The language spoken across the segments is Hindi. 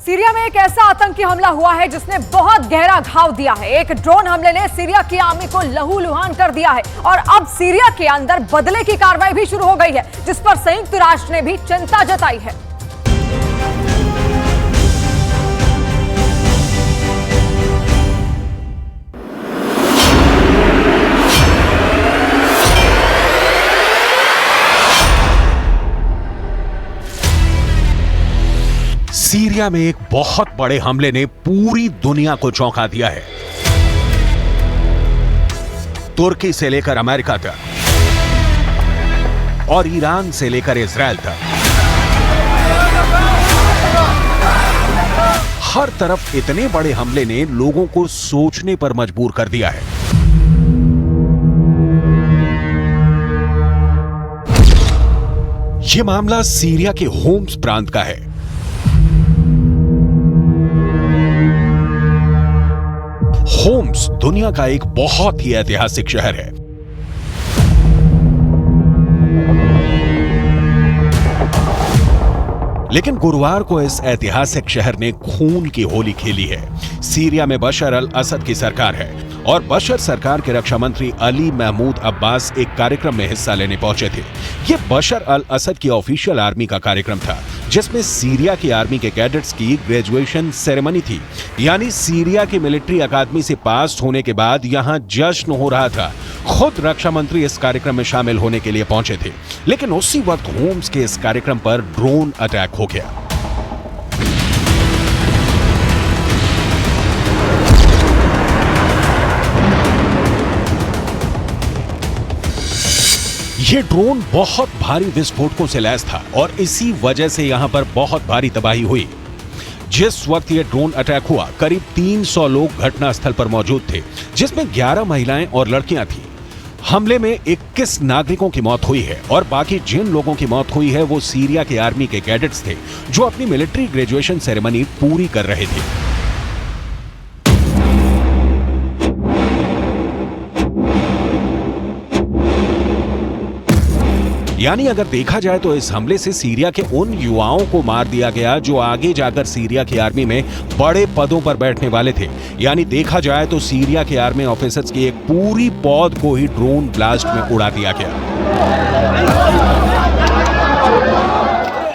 सीरिया में एक ऐसा आतंकी हमला हुआ है जिसने बहुत गहरा घाव दिया है। एक ड्रोन हमले ने सीरिया की आर्मी को लहूलुहान कर दिया है और अब सीरिया के अंदर बदले की कार्रवाई भी शुरू हो गई है, जिस पर संयुक्त राष्ट्र ने भी चिंता जताई है। सीरिया में एक बहुत बड़े हमले ने पूरी दुनिया को चौंका दिया है। तुर्की से लेकर अमेरिका तक और ईरान से लेकर इजराइल तक हर तरफ इतने बड़े हमले ने लोगों को सोचने पर मजबूर कर दिया है। यह मामला सीरिया के होम्स प्रांत का है। होम्स दुनिया का एक बहुत ही ऐतिहासिक शहर है। लेकिन गुरुवार को इस ऐतिहासिक शहर ने खून की होली खेली है। सीरिया में बशर अल असद की सरकार है और बशर सरकार के रक्षा मंत्री अली महमूद अब्बास एक कार्यक्रम में हिस्सा लेने पहुंचे थे। यह बशर अल असद की ऑफिशियल आर्मी का कार्यक्रम था, जिसमें सीरिया की आर्मी के कैडेट्स की ग्रेजुएशन सेरेमनी थी। यानी सीरिया की मिलिट्री अकादमी से पास होने के बाद यहां जश्न हो रहा था। खुद रक्षा मंत्री इस कार्यक्रम में शामिल होने के लिए पहुंचे थे, लेकिन उसी वक्त होम्स के इस कार्यक्रम पर ड्रोन अटैक हो गया। ये ड्रोन बहुत भारी विस्फोटकों से लैस था और इसी वजह से यहां पर बहुत भारी तबाही हुई। जिस वक्त ये ड्रोन अटैक हुआ, करीब 300 लोग घटनास्थल पर मौजूद थे, जिसमें 11 महिलाएं और लड़कियां थीं। हमले में 21 नागरिकों की मौत हुई है और बाकी जिन लोगों की मौत हुई है वो सीरिया के आर्मी के कैडेट्स थे, जो अपनी मिलिट्री ग्रेजुएशन सेरेमनी पूरी कर रहे थे। यानी अगर देखा जाए तो इस हमले से सीरिया के उन युवाओं को मार दिया गया जो आगे जाकर सीरिया की आर्मी में बड़े पदों पर बैठने वाले थे। यानी देखा जाए तो सीरिया के आर्मी ऑफिसर्स की एक पूरी पौध को ही ड्रोन ब्लास्ट में उड़ा दिया गया।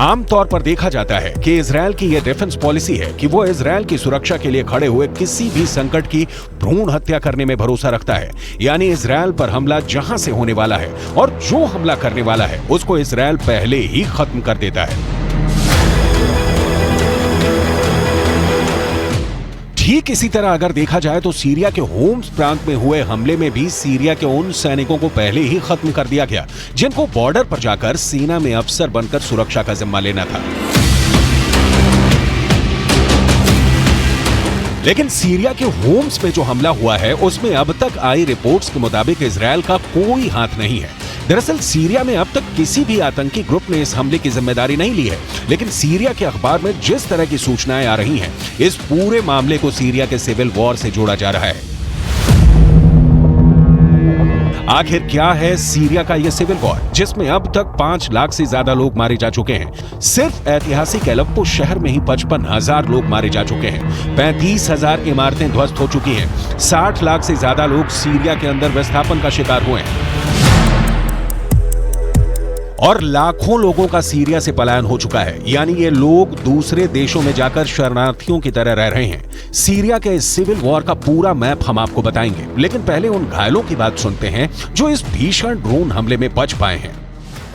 आमतौर पर देखा जाता है कि इजरायल की यह डिफेंस पॉलिसी है कि वो इजरायल की सुरक्षा के लिए खड़े हुए किसी भी संकट की भ्रूण हत्या करने में भरोसा रखता है। यानी इजरायल पर हमला जहां से होने वाला है और जो हमला करने वाला है उसको इजरायल पहले ही खत्म कर देता है। ठीक इसी तरह अगर देखा जाए तो सीरिया के होम्स प्रांत में हुए हमले में भी सीरिया के उन सैनिकों को पहले ही खत्म कर दिया गया जिनको बॉर्डर पर जाकर सेना में अफसर बनकर सुरक्षा का जिम्मा लेना था। लेकिन सीरिया के होम्स में जो हमला हुआ है उसमें अब तक आई रिपोर्ट्स के मुताबिक इजरायल का कोई हाथ नहीं है। दरअसल सीरिया में अब तक किसी भी आतंकी ग्रुप ने इस हमले की जिम्मेदारी नहीं ली है, लेकिन सीरिया के अखबार में जिस तरह की सूचनाएं आ रही हैं, इस पूरे मामले को सीरिया के सिविल वॉर से जोड़ा जा रहा है। आखिर क्या है सीरिया का यह सिविल वॉर, जिसमें अब तक 5 लाख से ज्यादा लोग मारे जा चुके हैं। सिर्फ ऐतिहासिक एलेप्पो शहर में ही 55,000 लोग मारे जा चुके हैं। 35,000 इमारतें ध्वस्त हो चुकी हैं। 60 लाख से ज्यादा लोग सीरिया के अंदर विस्थापन का शिकार हुए हैं और लाखों लोगों का सीरिया से पलायन हो चुका है। यानी ये लोग दूसरे देशों में जाकर शरणार्थियों की तरह रह रहे हैं। सीरिया के इस सिविल वॉर का पूरा मैप हम आपको बताएंगे, लेकिन पहले उन घायलों की बात सुनते हैं जो इस भीषण ड्रोन हमले में बच पाए हैं।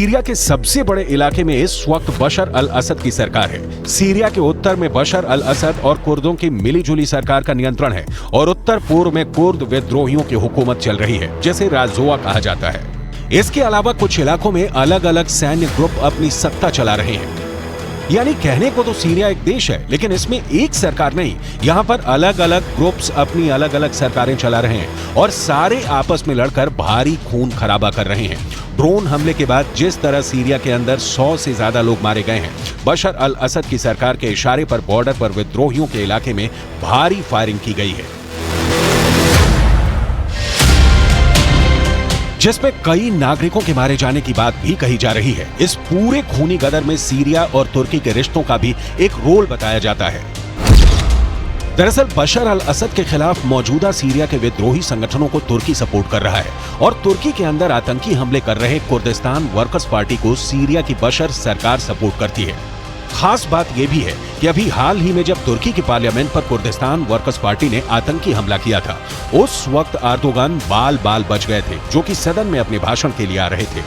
सीरिया के सबसे बड़े इलाके में इस वक्त बशर अल असद की सरकार है। सीरिया के उत्तर में बशर अल असद और कुर्दों की मिलीजुली सरकार का नियंत्रण है और उत्तर पूर्व में कुर्द विद्रोहियों की हुकूमत चल रही है, जिसे राजोआ कहा जाता है। इसके अलावा कुछ इलाकों में अलग अलग सैन्य ग्रुप अपनी सत्ता चला रहे हैं। यानी कहने को तो सीरिया एक देश है, लेकिन इसमें एक सरकार नहीं, यहाँ पर अलग अलग ग्रुप्स अपनी अलग अलग सरकारें चला रहे हैं और सारे आपस में लड़कर भारी खून खराबा कर रहे हैं। ड्रोन हमले के बाद जिस तरह सीरिया के अंदर 100 से ज्यादा लोग मारे गए हैं, बशर अल असद की सरकार के इशारे पर बॉर्डर पर विद्रोहियों के इलाके में भारी फायरिंग की गई है, जिसमें कई नागरिकों के मारे जाने की बात भी कही जा रही है। इस पूरे खूनी गदर में सीरिया और तुर्की के रिश्तों का भी एक रोल बताया जाता है। दरअसल बशर अल असद के खिलाफ मौजूदा सीरिया के विद्रोही संगठनों को तुर्की सपोर्ट कर रहा है और तुर्की के अंदर आतंकी हमले कर रहे कुर्दिस्तान वर्कर्स पार्टी को सीरिया की बशर सरकार सपोर्ट करती है। खास बात यह भी है कि अभी हाल ही में जब तुर्की की पार्लियामेंट पर कुर्दिस्तान वर्कर्स पार्टी ने आतंकी हमला किया था, उस वक्त अर्दोगान बाल बाल बच गए थे, जो कि सदन में अपने भाषण के लिए आ रहे थे।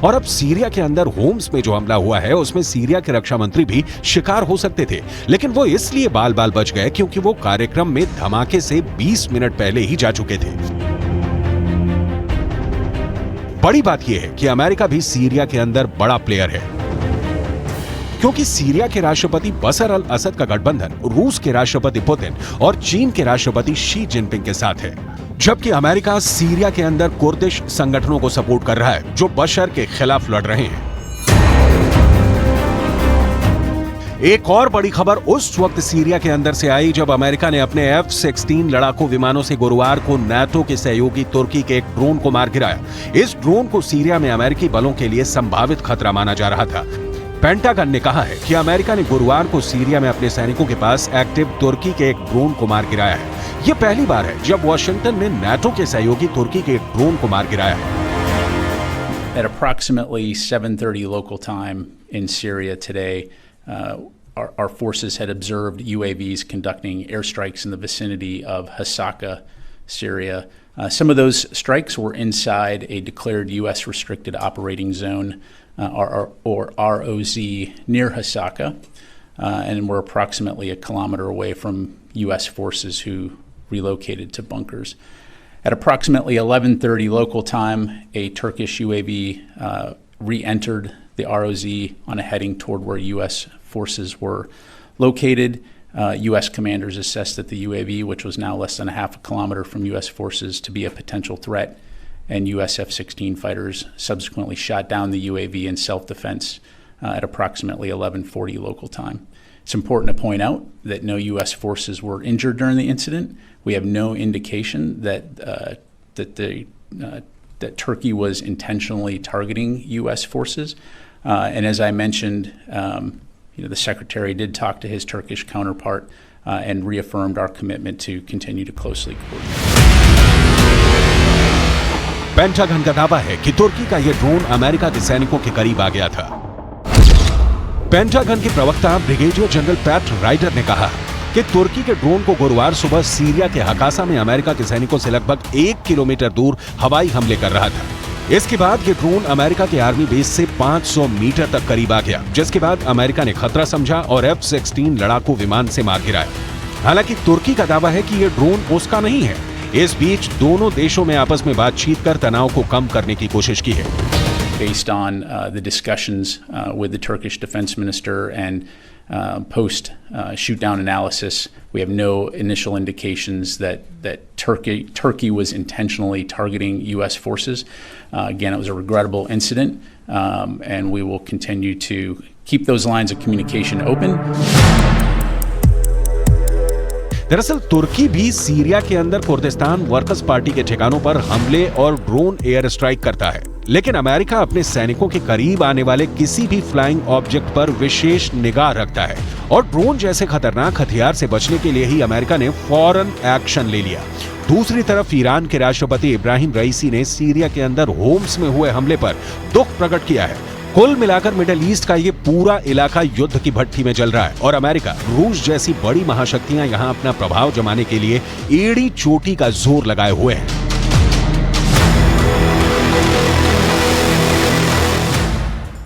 और अब सीरिया के अंदर होम्स में जो हमला हुआ है, उसमें सीरिया के रक्षा मंत्री भी शिकार हो सकते थे, लेकिन वो इसलिए बाल बाल बच गए क्योंकि वो कार्यक्रम में धमाके से 20 मिनट पहले ही जा चुके थे। बड़ी बात यह है कि अमेरिका भी सीरिया के अंदर बड़ा प्लेयर है, क्योंकि सीरिया के राष्ट्रपति बशर अल असद का गठबंधन रूस के राष्ट्रपति पुतिन और चीन के राष्ट्रपति शी जिनपिंग के साथ है, जबकि अमेरिका सीरिया के अंदर कुर्दिश संगठनों को सपोर्ट कर रहा है जो बशर के खिलाफ लड़ रहे हैं। एक और बड़ी खबर उस वक्त सीरिया के अंदर से आई जब अमेरिका ने अपने F-16 लड़ाकू विमानों से गुरुवार को नाटो के सहयोगी तुर्की के एक ड्रोन को मार गिराया। इस ड्रोन को सीरिया में अमेरिकी बलों के लिए संभावित खतरा माना जा रहा था। पेंटागन ने कहा है कि अमेरिका ने गुरुवार को सीरिया में अपने सैनिकों के पास एक्टिव तुर्की के एक ड्रोन को मार गिराया है। यह पहली बार है जब वॉशिंगटन ने नाटो के सहयोगी तुर्की के एक ड्रोन को मार गिराया है। At approximately 7:30 local time in Syria today, our forces had observed UAVs conducting airstrikes in the vicinity of Hasaka, Syria. Some of those strikes were inside a declared U.S. restricted operating zone, or ROZ, near Hasaka, and were approximately a kilometer away from U.S. forces who relocated to bunkers. At approximately 11:30 local time, a Turkish UAV re-entered the ROZ on a heading toward where U.S. forces were located. U.S. commanders assessed that the UAV, which was now less than a half a kilometer from U.S. forces, to be a potential threat, and U.S. F-16 fighters subsequently shot down the UAV in self-defense at approximately 11:40 local time. It's important to point out that no U.S. forces were injured during the incident. We have no indication that Turkey was intentionally targeting U.S. forces. And as I mentioned, the Secretary did talk to his Turkish counterpart and reaffirmed our commitment to continue to closely coordinate. Pentagon का दावा है कि तुर्की का यह ड्रोन अमेरिका के सैनिकों के करीब आ गया था। पेंटागन के प्रवक्ता ब्रिगेडियर जनरल पैट राइडर ने कहा कि तुर्की के ड्रोन को गुरुवार सुबह सीरिया के हकासा में अमेरिका के सैनिकों से लगभग 1 किलोमीटर दूर हवाई हमले कर रहा था। इसके बाद ये ड्रोन अमेरिका के आर्मी बेस से 500 मीटर तक करीब आ गया, जिसके बाद अमेरिका ने खतरा समझा और F-16 लड़ाकू विमान से मार गिराया। हालांकि तुर्की का दावा है कि ये ड्रोन उसका नहीं है। इस बीच दोनों देशों में आपस में बातचीत कर तनाव को कम करने की कोशिश की है। Based on the discussions with the Turkish defense minister and post shoot-down analysis, we have no initial indications that Turkey was intentionally targeting U.S. forces. Again, it was a regrettable incident, and we will continue to keep those lines of communication open. दरअसल तुर्की भी सीरिया के अंदर कुर्दिस्तान वर्कर्स पार्टी के ठिकानों पर हमले और ड्रोन एयर स्ट्राइक करता है, लेकिन अमेरिका अपने सैनिकों के करीब आने वाले किसी भी फ्लाइंग ऑब्जेक्ट पर विशेष निगाह रखता है और ड्रोन जैसे खतरनाक हथियार से बचने के लिए ही अमेरिका ने फौरन एक्शन ले लिया। दूसरी तरफ ईरान के राष्ट्रपति इब्राहिम रईसी ने सीरिया के अंदर होम्स में हुए हमले पर दुख प्रकट किया है। कुल मिलाकर मिडिल ईस्ट का ये पूरा इलाका युद्ध की भट्टी में चल रहा है और अमेरिका, रूस जैसी बड़ी महाशक्तियां यहां अपना प्रभाव जमाने के लिए एड़ी चोटी का जोर लगाए हुए हैं।